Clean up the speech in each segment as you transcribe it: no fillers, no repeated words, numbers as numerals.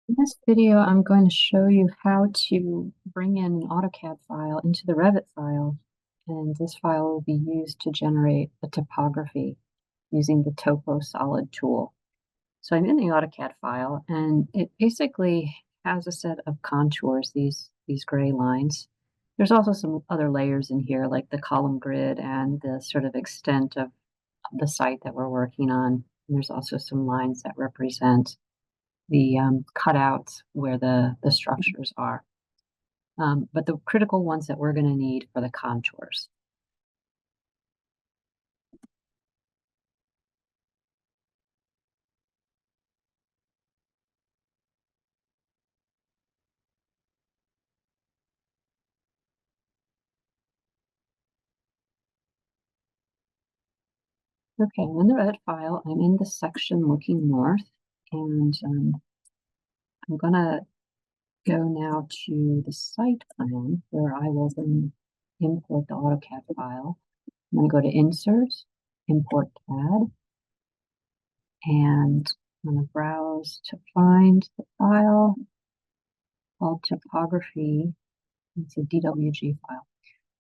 In this video, I'm going to show you how to bring in an AutoCAD file into the Revit file, and this file will be used to generate a topography using the Topo Solid tool. So I'm in the AutoCAD file, and it basically has a set of contours, these gray lines. There's also some other layers in here, like the column grid and the sort of extent of the site that we're working on. And there's also some lines that represent the cutouts where the structures are. But the critical ones that we're going to need are the contours. Okay, I'm in the Revit file. I'm in the section looking north, and I'm going to go now to the site plan where I will then import the AutoCAD file. I'm going to go to Insert, Import CAD, and I'm going to browse to find the file called Topography. It's a DWG file.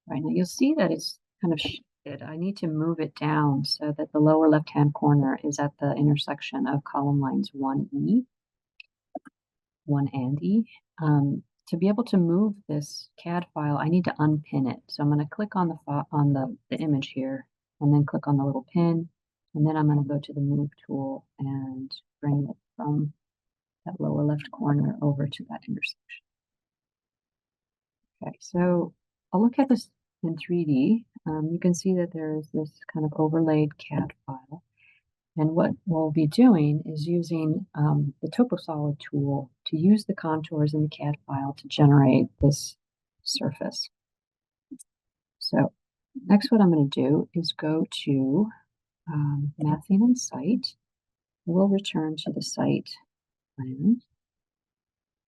Right now, you'll see that it's kind of shifted. I need to move it down so that the lower left-hand corner is at the intersection of column lines 1E, 1 and E. To be able to move this CAD file, I need to unpin it. So I'm going to click on the image here, and then click on the little pin, and then I'm going to go to the Move tool and bring it from that lower left corner over to that intersection. Okay, so I'll look at this in 3D. You can see that there's this kind of overlaid CAD file. And what we'll be doing is using the TopoSolid tool to use the contours in the CAD file to generate this surface. So next what I'm going to do is go to Mapping and Site. We'll return to the site plan.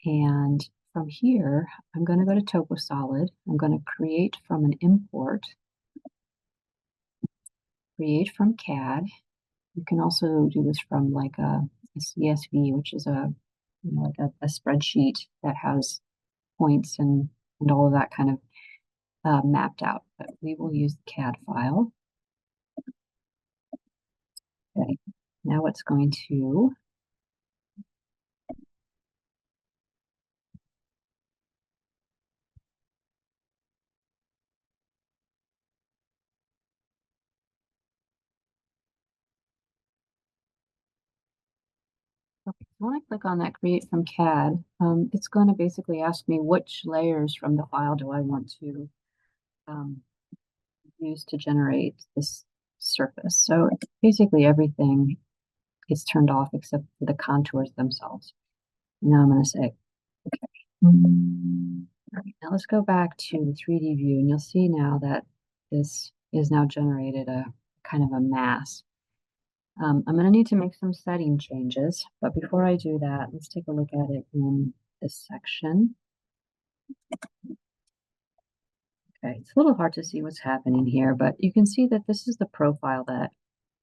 And from here, I'm going to go to TopoSolid. I'm going to create from an import, create from CAD. You can also do this from like a CSV, which is like a spreadsheet that has points and all of that kind of mapped out. But we will use the CAD file. Okay, now it's going to okay, so when I click on that Create from CAD, it's going to basically ask me which layers from the file do I want to use to generate this surface. So basically everything is turned off except for the contours themselves. Now I'm going to say, okay. All right, now let's go back to the 3D view, and you'll see now that this is now generated a kind of a mass. I'm going to need to make some setting changes, but before I do that, let's take a look at it in this section. Okay, it's a little hard to see what's happening here, but you can see that this is the profile that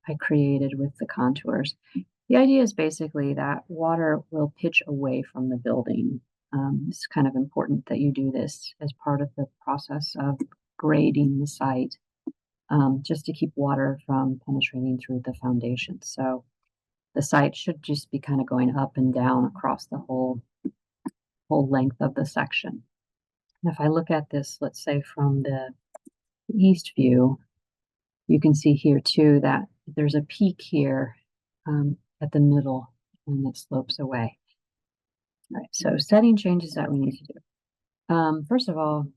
I created with the contours. The idea is basically that water will pitch away from the building. It's kind of important that you do this as part of the process of grading the site, just to keep water from penetrating through the foundation. So the site should just be kind of going up and down across the whole length of the section. And if I look at this, let's say from the east view, you can see here too that there's a peak here at the middle, and it slopes away. All right, so setting changes that we need to do. First of all,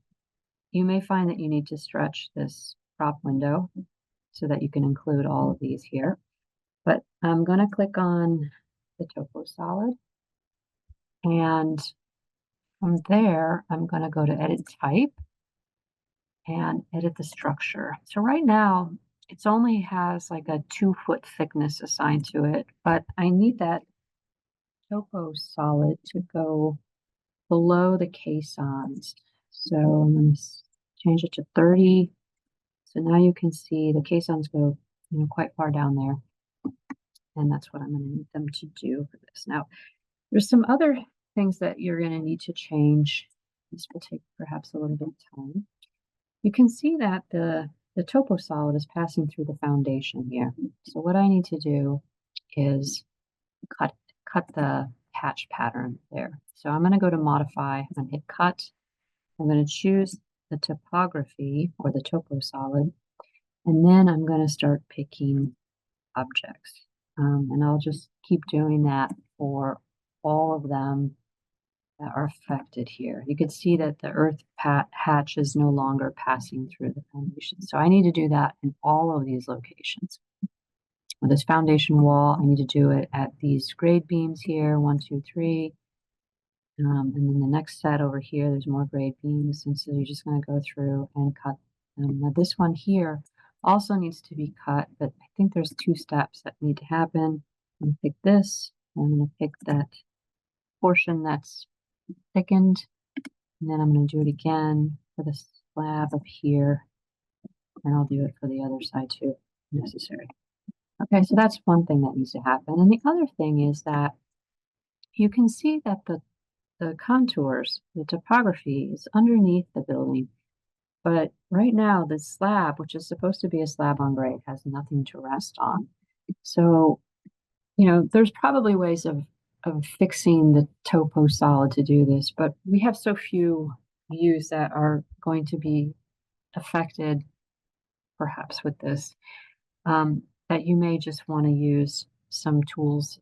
you may find that you need to stretch this prop window so that you can include all of these here. But I'm going to click on the Topo Solid, and from there, I'm going to go to Edit Type and edit the structure. So right now, it only has like a 2-foot thickness assigned to it, but I need that Topo Solid to go below the caissons. So I'm going to change it to 30. So now you can see the caissons go, quite far down there. And that's what I'm going to need them to do for this. Now, there's some other things that you're going to need to change. This will take perhaps a little bit of time. You can see that the topo solid is passing through the foundation here. So what I need to do is cut the hatch pattern there. So I'm going to go to modify and hit cut. I'm going to choose the topography or the topo solid, and then I'm going to start picking objects. And I'll just keep doing that for all of them that are affected here. You can see that the earth hatch is no longer passing through the foundation. So I need to do that in all of these locations. With this foundation wall, I need to do it at these grade beams here, 1, 2, 3. And then the next set over here, there's more grade beams. And so you're just going to go through and cut them. Now this one here also needs to be cut, but I think there's 2 steps that need to happen. I'm going to pick this. I'm going to pick that portion that's thickened. And then I'm going to do it again for the slab up here. And I'll do it for the other side too, if necessary. Okay, so that's one thing that needs to happen. And the other thing is that you can see that the contours, the topography is underneath the building. But right now, the slab, which is supposed to be a slab on grade, has nothing to rest on. So, you know, there's probably ways of fixing the topo solid to do this, but we have so few views that are going to be affected, perhaps with this, that you may just want to use some tools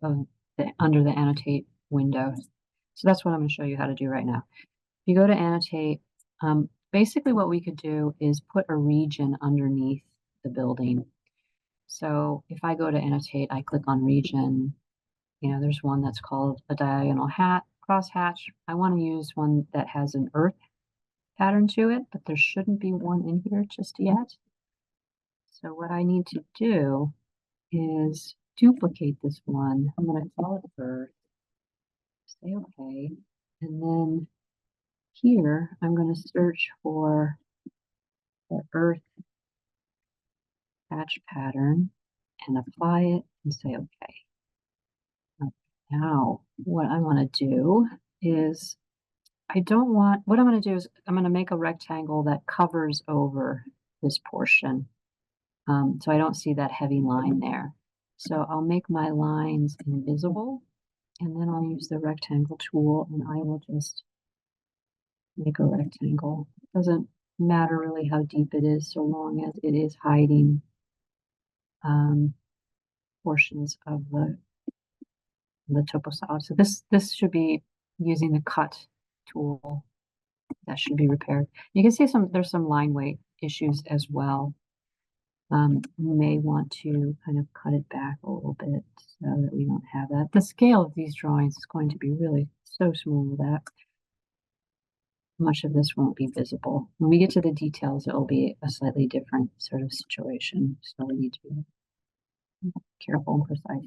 under the annotate window. So that's what I'm going to show you how to do right now. If you go to annotate, basically what we could do is put a region underneath the building. So if I go to annotate, I click on region, you know, there's one that's called a diagonal cross hatch. I want to use one that has an earth pattern to it, but there shouldn't be one in here just yet. So what I need to do is duplicate this one. I'm going to call it earth, say okay, and then here I'm going to search for the earth hatch pattern and apply it and say okay. Now what I want to do is what I'm going to do is I'm going to make a rectangle that covers over this portion. So I don't see that heavy line there. So I'll make my lines invisible, and then I'll use the rectangle tool, and I will just make a rectangle. It doesn't matter really how deep it is, so long as it is hiding portions of the topo solid. So this should be using the cut tool. That should be repaired. You can see there's some line weight issues as well. You may want to kind of cut it back a little bit so that we don't have that. The scale of these drawings is going to be really so small that much of this won't be visible. When we get to the details, it will be a slightly different sort of situation. So we need to be careful and precise.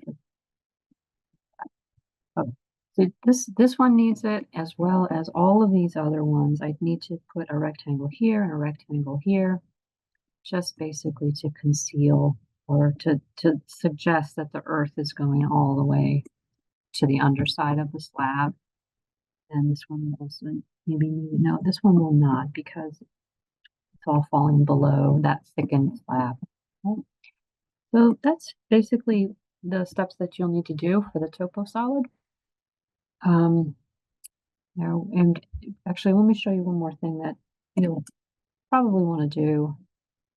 Oh, so this one needs it as well as all of these other ones. I need to put a rectangle here and a rectangle here, just basically to conceal or to suggest that the earth is going all the way to the underside of the slab. And this one will also maybe no, this one will not because it's all falling below that thickened slab. Okay. So that's basically the steps that you'll need to do for the topo solid. Now, and actually, let me show you one more thing that you'll probably want to do.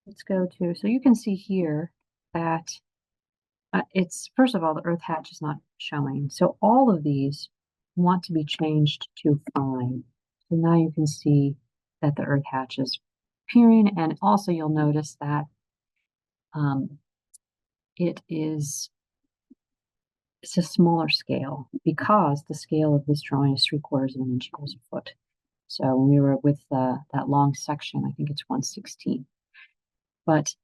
Let's go to, so you can see here that it's, first of all, the earth hatch is not showing. So all of these want to be changed to fine. So now you can see that the earth hatch is appearing, and also you'll notice that it's a smaller scale because the scale of this drawing is 3/4 of an inch equals a foot. So when we were with that long section, I think it's 1/16. But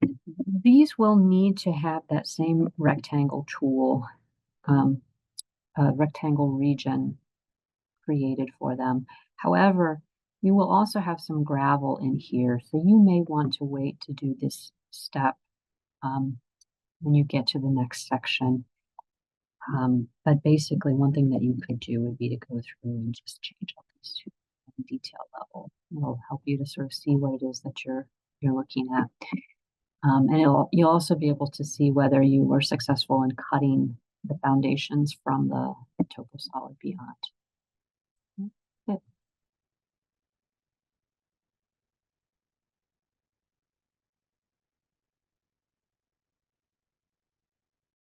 these will need to have that same rectangle tool, rectangle region created for them. However, you will also have some gravel in here, so you may want to wait to do this step when you get to the next section. But basically, one thing that you could do would be to go through and just change all these to a detail level. It'll help you to sort of see what it is that you're looking at. And you'll also be able to see whether you were successful in cutting the foundations from the Topo Solid Beyond.